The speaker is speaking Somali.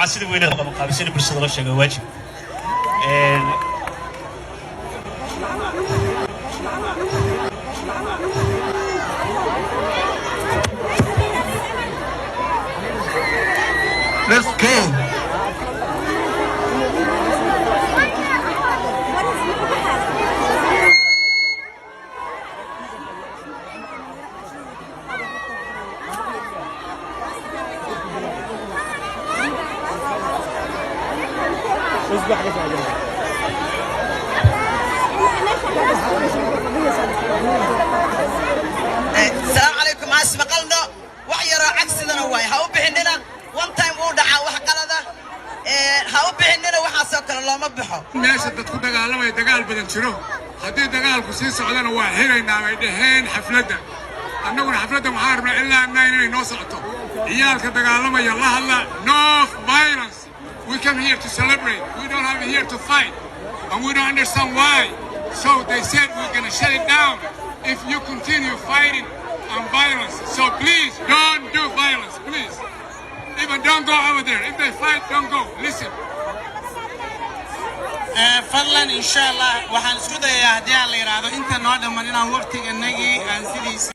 dabcan sidii weynaa qabanqaabisay bulshada loo sheegay waajib Let's go. السلام عليكم عاس مقلنا وحيرا عكسنا واي هاو بحننا one time ودعا وحقلدا هاو بحننا وحاسوكر الله ما بحو الناس تدخل دقالة دقال بدن شنو هدي دقال كسيس عدنا واحرين ويدهين حفلته أنو حفلته محاربة إلا أننا نوصلته إياك دقالة ما يلا هلا no violence we come here to celebrate we don't have here to fight and we don't understand why so they said we're gonna shut it down if you continue fighting and violence so please don't do violence please even don't go over there if they fight don't go listen فضلا إن شاء الله وحنسود يا هدي على الإرادة أنت نادم من وقتك النجي عن سيدي